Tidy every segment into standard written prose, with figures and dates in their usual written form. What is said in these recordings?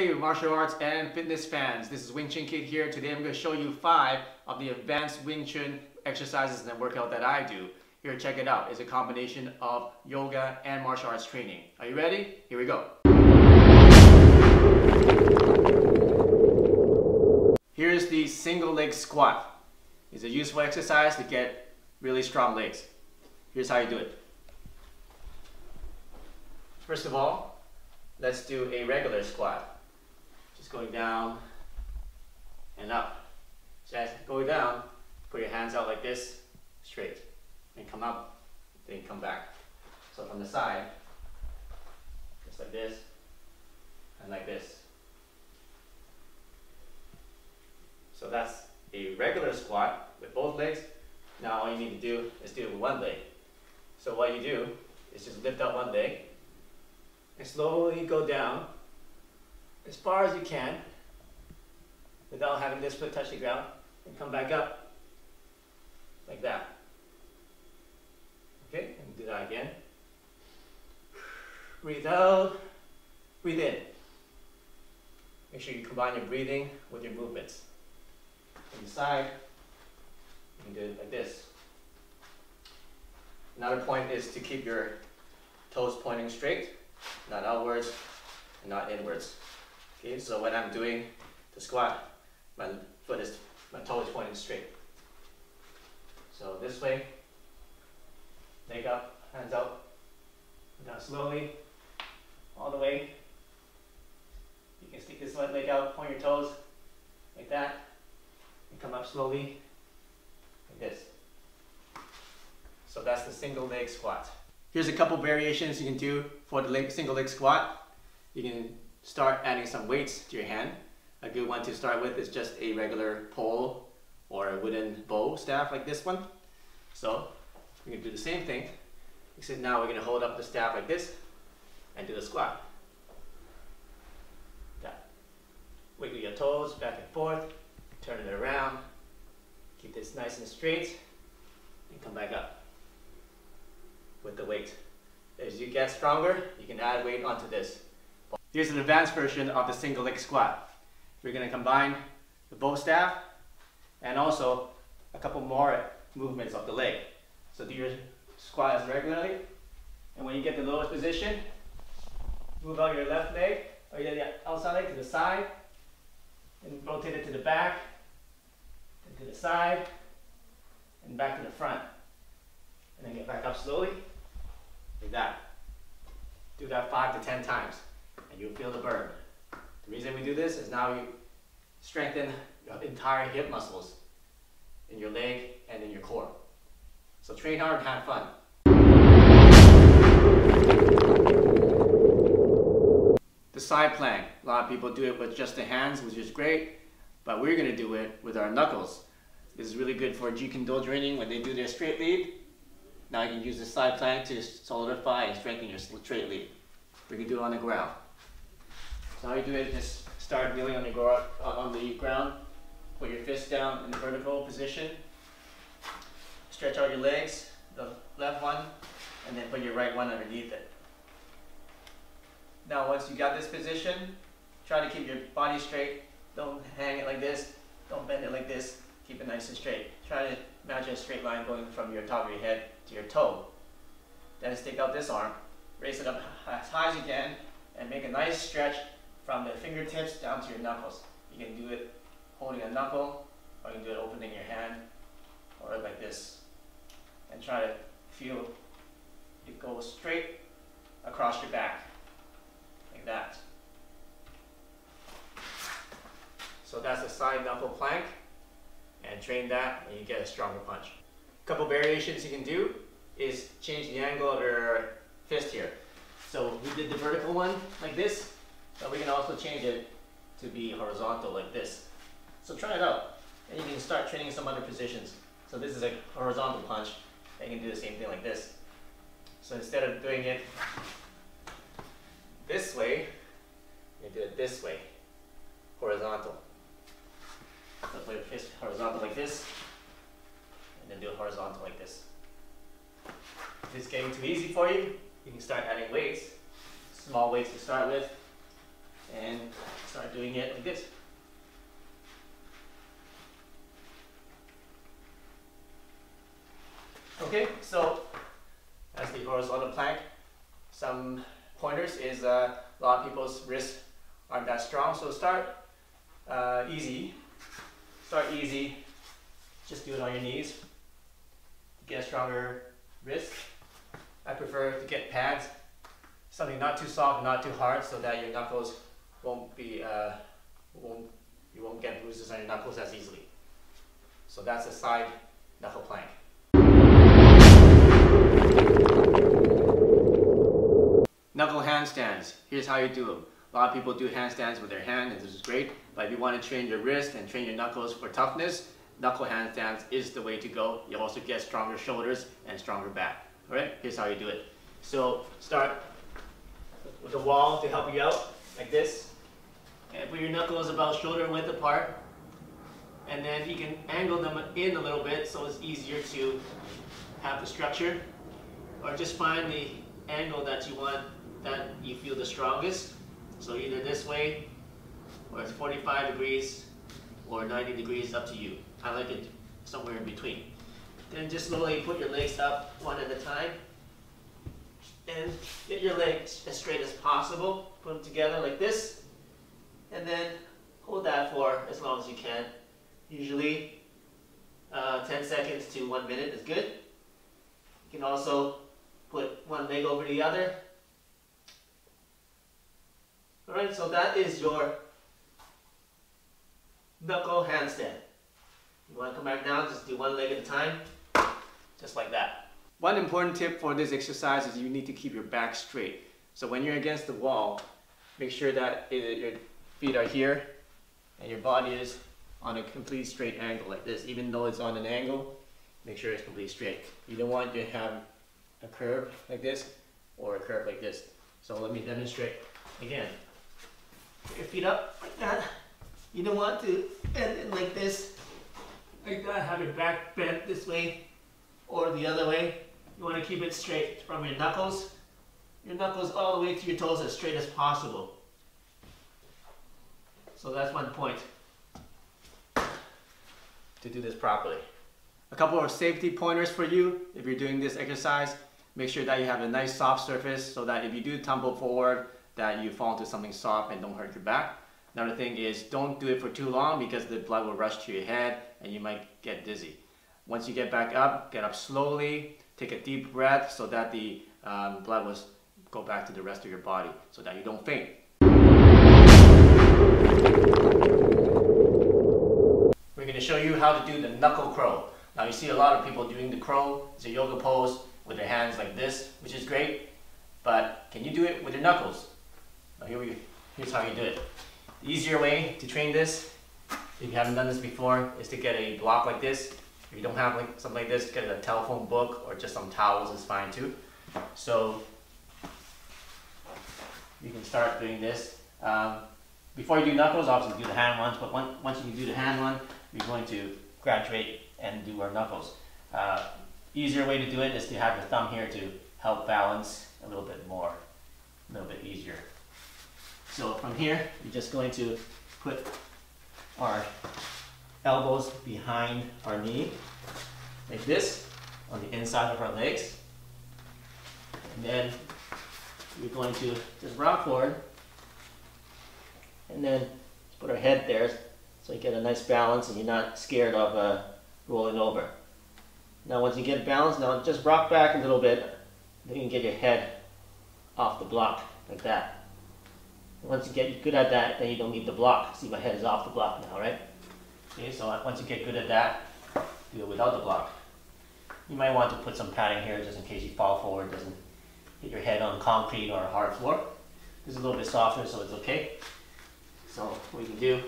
Hey martial arts and fitness fans, this is Wing Chun Kid here. Today I'm going to show you 5 of the advanced Wing Chun exercises and workout that I do. Here, check it out. It's a combination of yoga and martial arts training. Are you ready? Here we go. Here's the single leg squat. It's a useful exercise to get really strong legs. Here's how you do it. First of all, let's do a regular squat. Just going down and up. So as going down, put your hands out like this, straight. And come up, then come back. So from the side, just like this, and like this. So that's a regular squat with both legs. Now all you need to do is do it with one leg. So what you do is just lift up one leg and slowly go down as far as you can without having this foot touch the ground, and come back up like that. Okay, and do that again. Breathe out, breathe in. Make sure you combine your breathing with your movements. From the side, you can do it like this. Another point is to keep your toes pointing straight, not outwards and not inwards. Okay, so when I'm doing the squat, my toe is pointing straight. So this way, leg up, hands out, down slowly, all the way. You can stick this leg out, point your toes, like that, and come up slowly, like this. So that's the single leg squat. Here's a couple variations you can do for the single leg squat. You can start adding some weights to your hand. A good one to start with is just a regular pole or a wooden bow staff like this one. So we can do the same thing, except now we're going to hold up the staff like this and do the squat. That. Wiggle your toes back and forth, turn it around, keep this nice and straight, and come back up with the weight. As you get stronger, you can add weight onto this. Here's an advanced version of the single leg squat. We're going to combine the bow staff and also a couple more movements of the leg. So do your squat as regularly, and when you get the lowest position, move out your left leg or your outside leg to the side, and rotate it to the back, and to the side, and back to the front. And then get back up slowly, like that. Do that 5 to 10 times, and you'll feel the burn. The reason we do this is now we strengthen your entire hip muscles in your leg and in your core. So train hard and have fun. The side plank. A lot of people do it with just the hands, which is great, but we're going to do it with our knuckles. This is really good for Jeet Kune Do training when they do their straight lead. Now you can use the side plank to solidify and strengthen your straight lead. We can do it on the ground. So how you do it, just start kneeling on the ground, put your fist down in the vertical position, stretch out your legs, the left one, and then put your right one underneath it. Now once you got this position, try to keep your body straight. Don't hang it like this, don't bend it like this, keep it nice and straight. Try to imagine a straight line going from your top of your head to your toe. Then stick out this arm, raise it up as high as you can, and make a nice stretch from the fingertips down to your knuckles. You can do it holding a knuckle, or you can do it opening your hand, or like this. And try to feel it go straight across your back, like that. So that's a side knuckle plank, and train that and you get a stronger punch. A couple variations you can do is change the angle of your fist here. So we did the vertical one like this, but we can also change it to be horizontal like this. So try it out, and you can start training some other positions. So this is a horizontal punch, and you can do the same thing like this. So instead of doing it this way, you do it this way, horizontal. So put your fist horizontal like this, and then do it horizontal like this. If it's getting too easy for you, you can start adding weights, small weights to start with, and start doing it like this. Okay, so that's the horizontal plank. Some pointers is a lot of people's wrists aren't that strong, so start easy. Start easy. Just do it on your knees to get a stronger wrist. I prefer to get pads, something not too soft, not too hard, so that your knuckles won't be you won't get bruises on your knuckles as easily. So that's a side knuckle plank. Knuckle handstands. Here's how you do them. A lot of people do handstands with their hand, and this is great. But if you want to train your wrist and train your knuckles for toughness, knuckle handstands is the way to go. You'll also get stronger shoulders and stronger back. Alright, here's how you do it. So start with the wall to help you out, like this. And put your knuckles about shoulder width apart. And then you can angle them in a little bit so it's easier to have the structure. Or just find the angle that you want, that you feel the strongest. So either this way, or it's 45 degrees, or 90 degrees, up to you. I like it somewhere in between. Then just slowly put your legs up one at a time. And get your legs as straight as possible. Put them together like this. And then hold that for as long as you can. Usually 10 seconds to 1 minute is good. You can also put one leg over the other. Alright, so that is your knuckle handstand. You want to come back down, just do one leg at a time, just like that. One important tip for this exercise is you need to keep your back straight. So when you're against the wall, make sure that your feet are here and your body is on a complete straight angle like this. Even though it's on an angle, make sure it's completely straight. You don't want to have a curve like this or a curve like this. So let me demonstrate again. Put your feet up like that. You don't want to bend it like this, like that. Have your back bent this way or the other way. You want to keep it straight from your knuckles all the way to your toes, as straight as possible. So that's one point to do this properly. A couple of safety pointers for you if you're doing this exercise. Make sure that you have a nice soft surface so that if you do tumble forward, that you fall into something soft and don't hurt your back. Another thing is don't do it for too long because the blood will rush to your head and you might get dizzy. Once you get back up, get up slowly, take a deep breath so that the blood will go back to the rest of your body so that you don't faint. We're going to show you how to do the knuckle crow. Now you see a lot of people doing the crow. It's a yoga pose with their hands like this, which is great. But can you do it with your knuckles? Now here's how you do it. The easier way to train this, if you haven't done this before, is to get a block like this. If you don't have something like this, get a telephone book or just some towels is fine too. So you can start doing this. Before you do knuckles, obviously do the hand ones, but once you do the hand one, you're going to graduate and do our knuckles. Easier way to do it is to have your thumb here to help balance a little bit more, a little bit easier. So from here, you're just going to put our elbows behind our knee, like this, on the inside of our legs. And then we're going to just rock forward, and then put our head there so you get a nice balance and you're not scared of rolling over. Now once you get balanced, now just rock back a little bit, then you can get your head off the block, like that. Once you get good at that, then you don't need the block. See, my head is off the block now, right? Okay, so once you get good at that, do it without the block. You might want to put some padding here just in case you fall forward, doesn't hit your head on concrete or a hard floor. This is a little bit softer, so it's okay. So what you can do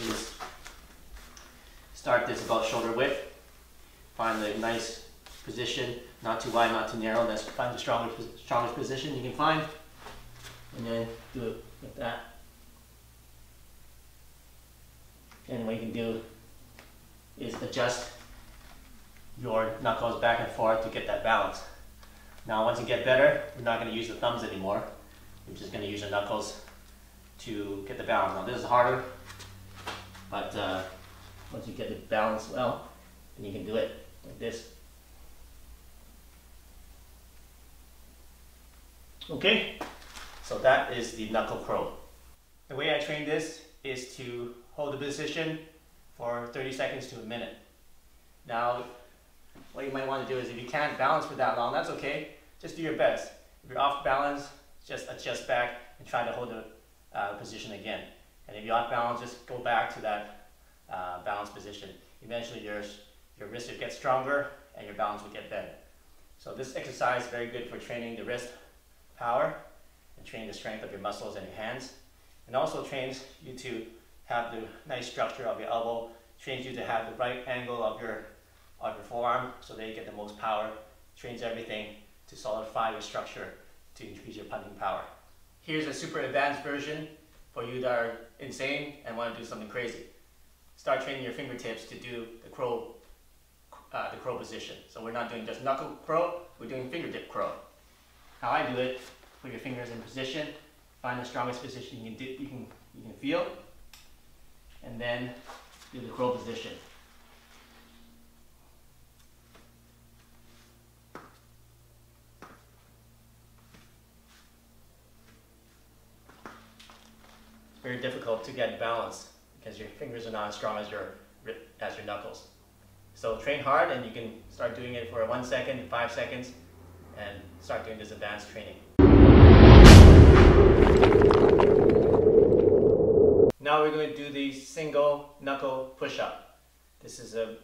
is start this about shoulder width. Find the nice position, not too wide, not too narrow. Find the strongest position you can find, and then do it like that. And what you can do is adjust your knuckles back and forth to get that balance. Now once you get better, we're not going to use the thumbs anymore. We're just going to use our knuckles to get the balance. Now this is harder, but once you get the balance well, then you can do it like this. Okay, so that is the knuckle crow. The way I train this is to hold the position for 30 seconds to a minute. Now, what you might want to do is if you can't balance for that long, that's okay. Just do your best. If you're off balance, just adjust back and try to hold the position again. And if you're off balance, just go back to that balance position. Eventually your wrist will get stronger and your balance will get better. So this exercise is very good for training the wrist power and training the strength of your muscles and your hands. And also trains you to have the nice structure of your elbow, trains you to have the right angle of your forearm so that you get the most power, trains everything to solidify your structure to increase your punching power. Here's a super advanced version for you that are insane and want to do something crazy. Start training your fingertips to do the crow position. So we're not doing just knuckle crow, we're doing fingertip crow. How I do it, put your fingers in position, find the strongest position you can feel, and then do the crow position. It's very difficult to get balance because your fingers are not as strong as your knuckles. So train hard and you can start doing it for 1 second, 5 seconds, and start doing this advanced training. Now we're going to do the single knuckle push-up. This is an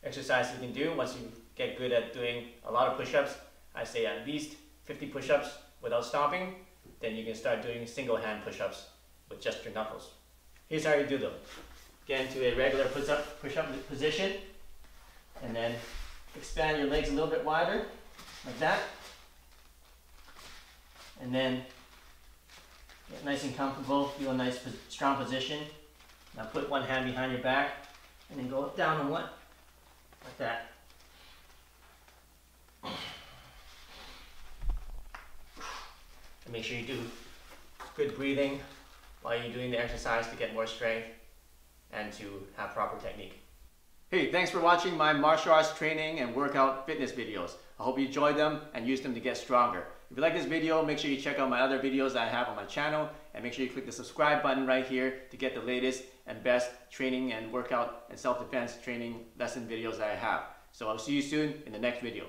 exercise you can do once you get good at doing a lot of push-ups. I say at least 50 push-ups without stopping. Then you can start doing single hand push-ups with just your knuckles. Here's how you do them. Get into a regular push-up position and then expand your legs a little bit wider like that. And then get nice and comfortable, feel a nice strong position. Now put one hand behind your back and then go down on one, like that. And make sure you do good breathing while you're doing the exercise to get more strength and to have proper technique. Hey, thanks for watching my martial arts training and workout fitness videos. I hope you enjoyed them and use them to get stronger. If you like this video, make sure you check out my other videos that I have on my channel, and make sure you click the subscribe button right here to get the latest and best training and workout and self-defense training lesson videos that I have. So I'll see you soon in the next video.